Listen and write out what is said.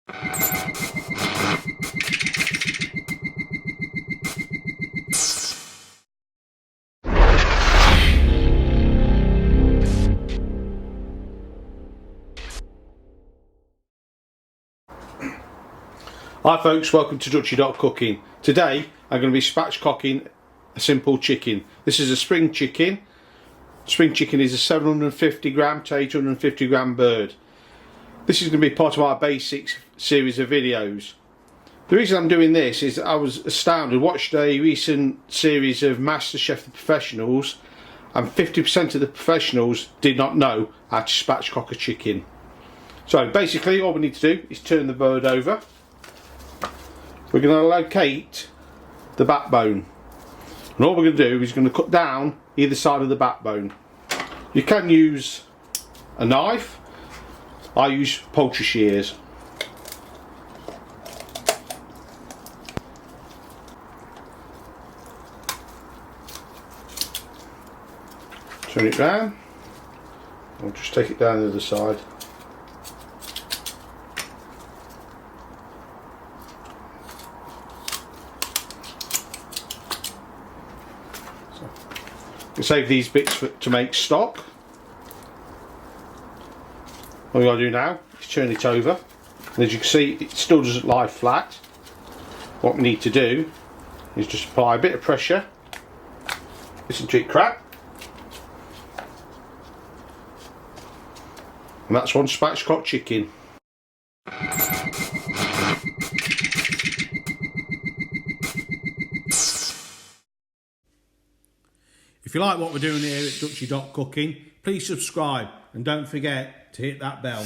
Hi folks, welcome to Dutchy.Cooking. Today I'm going to be spatchcocking a simple chicken. This is a spring chicken. Spring chicken is a 750 gram to 850 gram bird. This is going to be part of our basics series of videos. The reason I'm doing this is I was astounded. Watched a recent series of MasterChef the Professionals, and 50% of the professionals did not know how to spatchcock a chicken. So basically all we need to do is turn the bird over. We're going to locate the backbone, and all we're going to do is going to cut down either side of the backbone. You can use a knife. I use poultry shears. Turn it round. I'll just take it down the other side. You save these bits to make stock. All you got to do now is turn it over, and as you can see, it still doesn't lie flat. What we need to do is just apply a bit of pressure. Listen to it crack, and that's one spatchcock chicken. If you like what we're doing here at Dutchy.Cooking, please subscribe and don't forget to hit that bell.